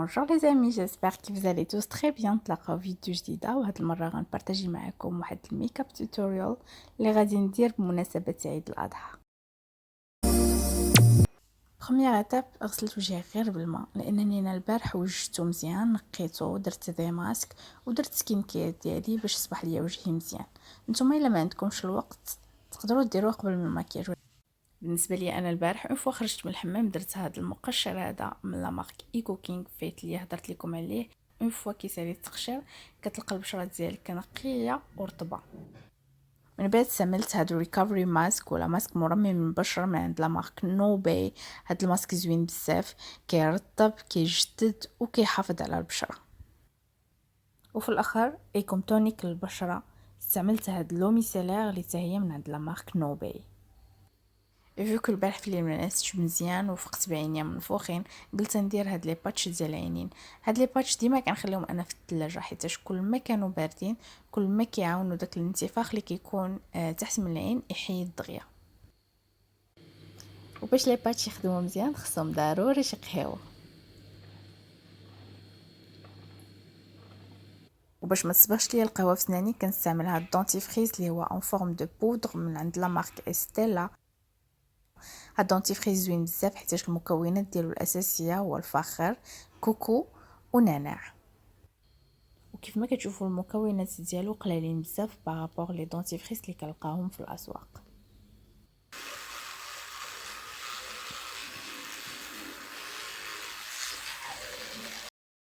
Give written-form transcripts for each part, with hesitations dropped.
Bonjour les amis, j'espère que vous allez tous très bien. نتلاقاو فيديو جديدة وهاد المرة غنبارطاجي معكم واحد الميك اب توتوريال اللي غادي ندير بمناسبة عيد الأضحى. بروميير ايتاب غسلت وجهي غير بالماء لانني انا البارح وجهته مزيان، نقيته ودرت دي ماسك ودرت سكين كير ديالي باش يصبح ليا وجهي مزيان. نتوما الا ما عندكمش الوقت تقدروا ديروه قبل من المكياج. بالنسبه لي انا البارح اون فوا خرجت من الحمام درت هذا المقشر هذا من لا مارك ايكو كينغ فيت اللي هضرت لكم عليه. اون فوا كيسالي التقشير كتلقى البشره ديالك نقيه ورطبه. من بعد استعملت هذا ريكفري ماسك ولا ماسك مرمم من البشره من عند لا مارك نوبي. هذا الماسك زوين بزاف، كيرطب كيجدد وكيحافظ على البشره. وفي الاخر ايكم تونيك للبشره استعملت هذا لو ميسيلير اللي حتى هي من عند لا مارك نوبي. فيو البارح في الليل منعستش مزيان وفقت بعينيا منفوخين، قلت ندير هاد لي باتش ديال العينين. هاد لي باتش ديما كنخليهم انا في الثلاجه حيت كل ما كانوا باردين كل ما كيعاونوا داك الانتفاخ اللي كيكون تحت من العين يحيد دغيا. وباش لي باتش يخدموا مزيان خصهم ضروري شي قهوه. وباش ما تصبغش ليا القهوه في سناني كنستعمل هاد الدونتيفريز اللي هو اون فورم دو بودر من عند لا مارك استيلا. هاد الدونتيفريز زوين بزاف حيت المكونات ديالو الاساسيه هو الفخار، كوكو ونعناع. وكيف ما كتشوفوا المكونات ديالو قليلين بزاف بارابور لي دونتيفريز اللي كنلقاهم في الاسواق.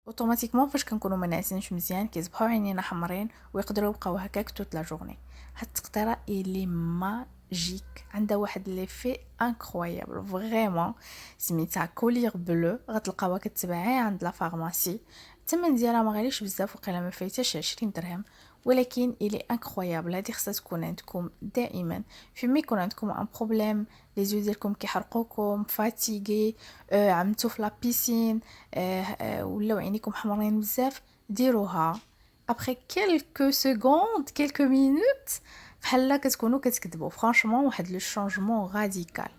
اوتوماتيكمون فاش كنكونوا منعسينش مزيان كيصبحوا عينينا حمرين ويقدروا يبقاو هكاك توت لا جورني. هاد التقطيره اللي ماجيك عندها واحد ليفي انكرويابل فريمون. سميتها كولير بلو، غتلقاوها كتباعي عند لا فارماسي. الثمن ديالها ما غاليش بزاف، وقيلا ما فايتاش 20 درهم، ولكن الي انكرويابل. هذه خصها تكون عندكم دائما فيما يكون عندكم ان بروبليم لي زيو ديالكم كيحرقوكم فاتيغي، عملتو في لا بيسين، ولاو عينيكم حمرين بزاف، ديروها ابري كيلكو سكوند كيلكو مينوت بحال كتكونوا كتكذبوا. فرانشمون واحد لو شونجمون راديكال.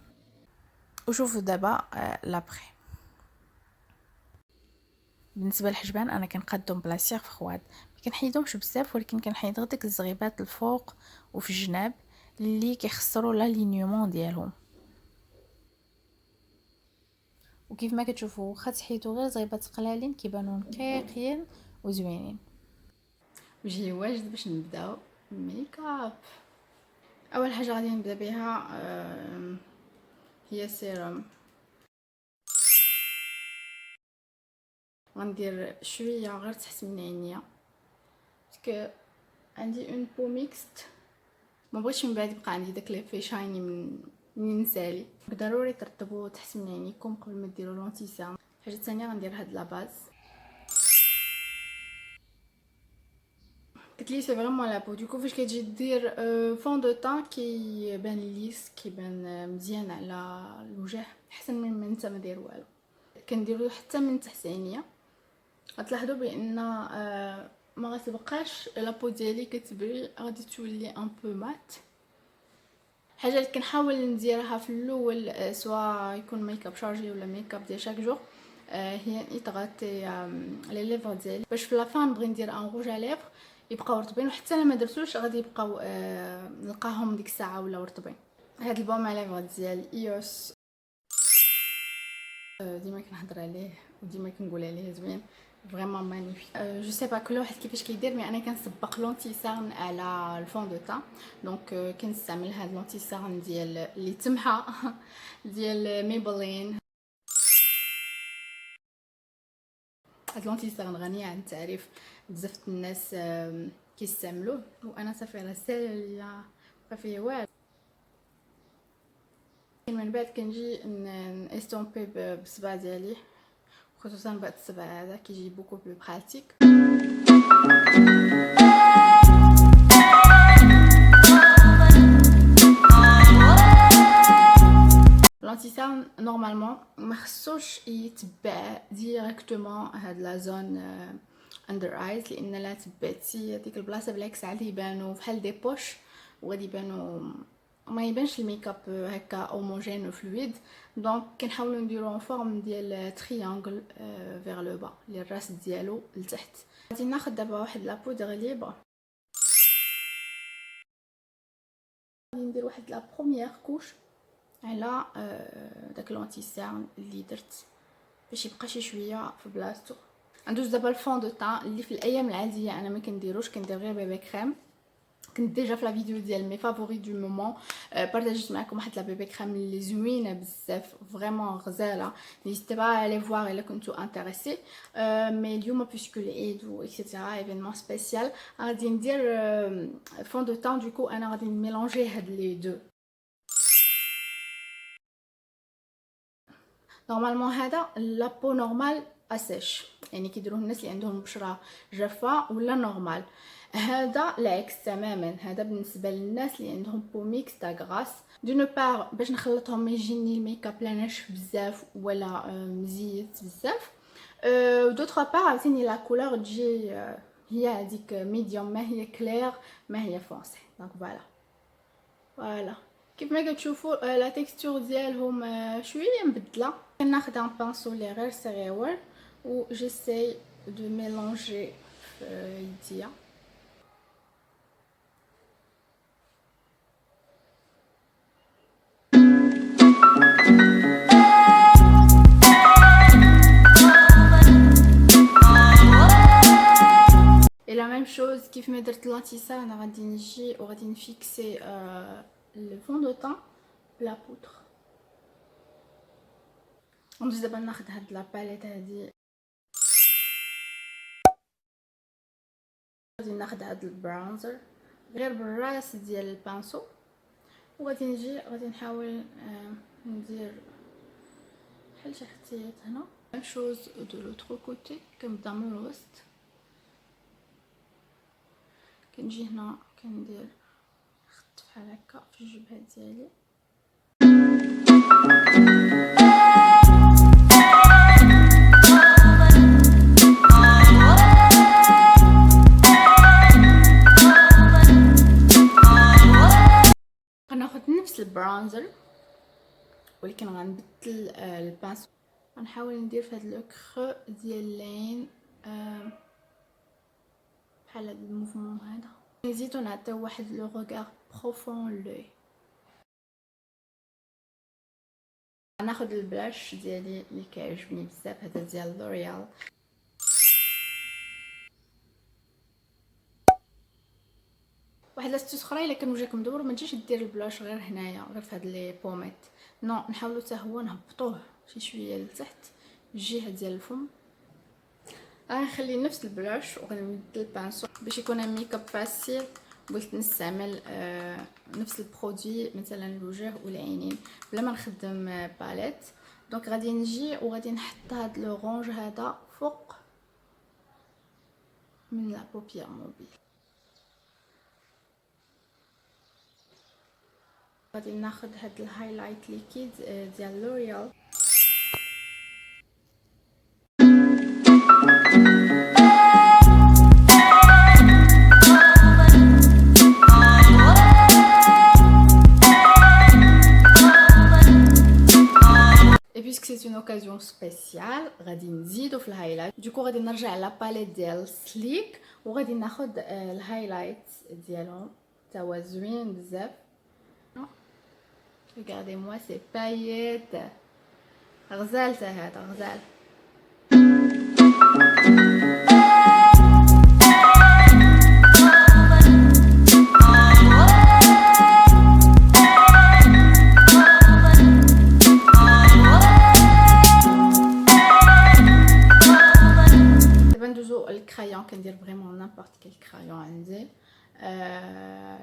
وشوفوا دابا لابري. بالنسبه للحجبان انا كنقادهم بلا سيغ فخواد، ما كنحيدهمش بزاف ولكن كنحيد غير ديك الزغيبات الفوق وفي الجناب اللي كيخسروا لالينيومون ديالهم. وكيف ما كتشوفوا واخا تحيدوا غير زغيبات قلالين كيبانوا نقيقين وزوينين. وجهي واجد باش نبداو ميك اب. اول حاجه غادي نبدا بها هي سيروم. غندير شويه غير تحت من عينيا باسكو عندي اون بو ميكست، ما بغيتش من بعد يبقى عندي داك ليفي شايني من نسالي. ضروري ترطبوا تحت من عينيكم قبل ما ديروا لونتيسيرم. الحاجه الثانيه غندير هاد لا باز. قلت لي سي فريمون لا بو دوكو فاش كتجي دير فون دو طان كيبان ليس، كيبان مزيان على الوجه احسن من انت ما دير والو. كنديرو حتى من تحت عينيا. غتلاحظوا بان ما غتبقاش لابو ديالي كتبري، غادي تولي ان بو مات. حاجه اللي كنحاول نديرها في الاول سواء يكون ميك اب شارجي ولا ميك اب ديال شاك جور، هي يطغطي لي ليفر ديالي باش في لافان نبغي ندير ان روج ا ليفر يبقاو رطبين، وحتى انا ما درتوش غادي يبقاو نلقاهم ديك الساعه ولا رطبين. هاد البوم ا ليفر ديال ايوس ديما كنهضر عليه وديما كنقول عليه زوين فريمون مانيفيك. جو سي با كل واحد كيفاش كيدير، مي انا كنسبق لونتي سارن على الفون دو طان. دونك كنستعمل هاد لونتي سارن ديال اللي تمحى ديال ميبلين. هاد لونتي سارن غنيه عن التعريف، بزاف الناس كيستعملوه، وانا صافي راه ساهل ليا ما فيه والو. من بعد كنجي نستومبي بالصبع ديالي، خصوصا بعد الصبع هذا كيجي بوكو بلو براتيك. لونتيسان نورمالمون ما خصوش يتبع ديريكتومون هاد لا زون اندر ايز، لان لا تبعتي هذيك البلاصه بالعكس عاد يبانوا بحال دي بوش وغادي يبانوا ما يبانش الميك اب هكا هوموجين وفلويد. دونك كنحاولوا نديرو ان فورم ديال تريانغل فيغ لو با اللي الراس ديالو لتحت. غادي ناخذ دابا واحد لا بودغ ليبر، غادي ندير واحد لا بروميير كوش على داك لونتي سيرن اللي درت باش يبقى شي شويه في بلاصتو. ندوز دابا الفون دو تان اللي في الايام العاديه انا ما كنديروش، كندير غير بيبي كريم. كنت ديجا في لا فيديو ديال مي فافوري دو مومون بارطاجيت معكم واحد لا بيبي كريم اللي زوينه بزاف فريمون غزاله. نيزيتي با علي فوار الا كنتو انتريسي. مي اليوم بوسكو العيد و اكسيتيرا ايفينمون سبيسيال غادي ندير فون دو تان. دوكو انا غادي ميلونجي هاد لي دو. نورمالمون هذا لابو نورمال اسيش، يعني كيديروه الناس اللي عندهم بشره جافه ولا نورمال. هذا العكس تماما، هذا بالنسبه للناس اللي عندهم بو ميكس تاع غراس. دون بار باش نخلطهم ما يجيني الميك اب لا ناشف بزاف ولا مزيت بزاف. دوطخ بار عاوتاني لا كولور تجي هي هذيك ميديوم، ما هي كلير ما هي فونسي. دونك فوالا كيف ما كتشوفوا لا تيكستور ديالهم شويه مبدله. كناخذ ان بانسو اللي غير صغيور و جيساي دو ميلونجي في يديا. et la même chose كيف ما درت لانتيسا انا غادي نجي وغادي نفيكسي le fond de teint بلا بودر. ندوز دابا ناخذ هاد لا باليت هادي، غادي ناخذ هاد البرونزر غير بالراس ديال البانسو وغادي نجي غادي نحاول ندير بحال شي خطيات هنا. ميم شوز دو لوتر كوتي، كنبدا من الوسط كنجي هنا كندير خط بحال هكا في الجبهه ديالي. غناخد نفس البرونزر ولكن غنبدل البانسو. غنحاول ندير في هاد لو كرو ديال اللين بحال هاد الموفمون هذا. نزيدو نعطيو واحد لو روغار بروفون لوي. غناخد البلاش ديالي اللي كيعجبني بزاف، هذا ديال لوريال. واحد لاستيس اخرى الا كان وجهك مدور ما تجيش دير البلاش غير هنايا غير في هاد لي بوميت، نو نحاولوا حتى هو نهبطوه شي شويه لتحت الجهه ديال الفم. غنخلي نفس البلاش وغنمد البانسو باش يكون ميك اب فاسيل. بغيت نستعمل نفس البرودوي مثلا الوجه والعينين بلا ما نخدم باليت. دونك غادي نجي وغادي نحط هاد لو رونج هذا فوق من لا بوبيير موبيل. غادي ناخذ هاد الهايلايت ليكيد ديال لوريال. et puisque c'est une occasion spéciale غادي نزيدو في الهايلايت. دوكو غادي نرجع لا باليت ديال سليك وغادي ناخذ الهايلايت ديالهم تا هو زوين بزاف. regardez-moi ces paillettes غزال تا هذا غزال. الكرايون كندير فريمون نيمبورط كيل كرايون عندي.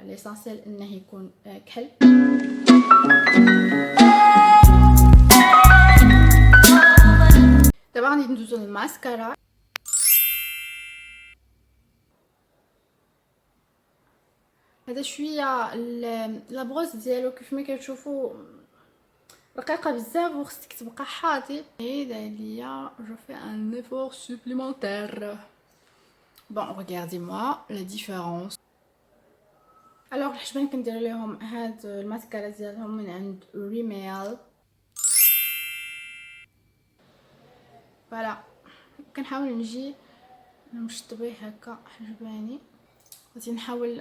ليسانسيال انه يكون كحل. دابا غادي ندوزو للماسكارا. هذا شويه لابغوز ديالو كيف ما كتشوفوا رقيقه بزاف وخصك تبقى حاطي. داليا جو في ان ايفور سوبليمونتير. Bon, regardez-moi la différence. الوغ الحجبان كندير لهم هاد الماسكارا ديالهم من عند ريميل. فوالا كنحاول نجي نشطبيه هكا حجباني. غادي نحاول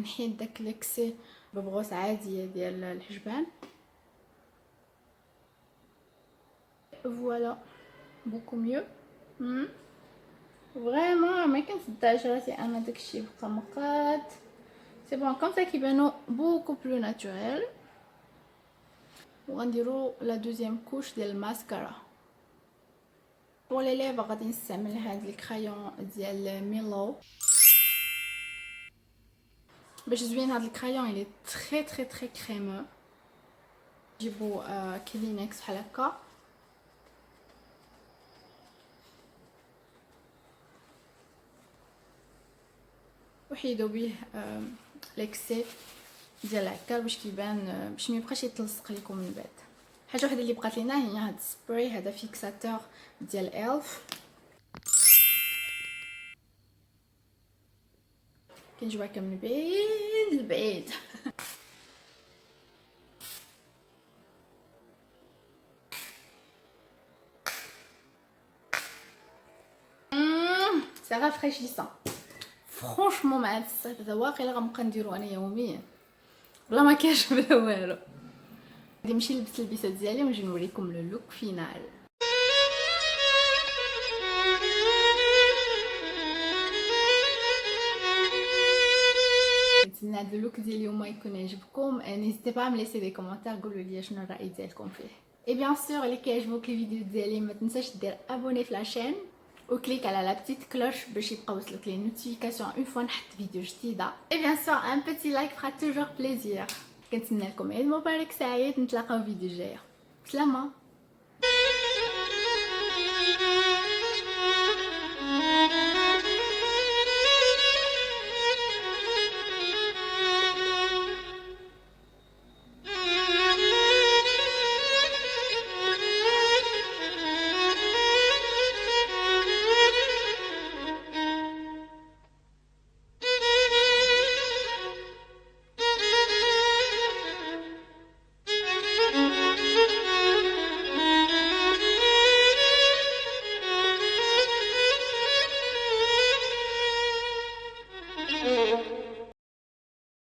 نحيد داك ليكسي ببغوص عاديه ديال الحجبان. فوالا بوكو ميو. فريمون ما كنصدقش راسي انا داكشي بقى مقاد. سي بون كوم سا كيبانو بوكو بلو ناتوريل. وغنديرو لا دوزيام كوش ديال الماسكارا. بور لي ليفر غادي نستعمل هاد الكرايون ديال ميلو باش زوين. هاد الكرايون الي تري تري تري كريمو. جيبو كلينكس بحال هكا وحيدو بيه ليكسي ديال العكار باش كيبان باش ما يبقاش يتلصق لكم من بعد. حاجه وحده اللي بقات لينا هي هاد السبراي هذا فيكساتور ديال الف. كنجيبها من بعيد لبعيد. سي رافريشيسون فرونشمون. مع هاد الصيف هذا واقيلا غنبقى نديرو انا يوميا بلا ما كاينش بلا والو. غادي نمشي نلبس البيسات ديالي ونجي نوريكم لو لوك فينال. كنتمنى هاد اللوك ديال اليوم يكون يعجبكم. نيزيتي با مليسي دي كومونتير قولوا لي شنو الراي ديالكم فيه. اي بيان سور اللي كيعجبوك لي فيديو ديالي ما تنساش دير ابوني في لاشين وكليك على لا بتيت كلوش باش يبقاو يوصلوك لي نوتيفيكاسيون اون فوا نحط فيديو جديده. اي بيان سور ان بيتي لايك فرا توجور بليزير. كنتمنى لكم عيد مبارك سعيد. نتلاقاو فيديو جايه. سلامه.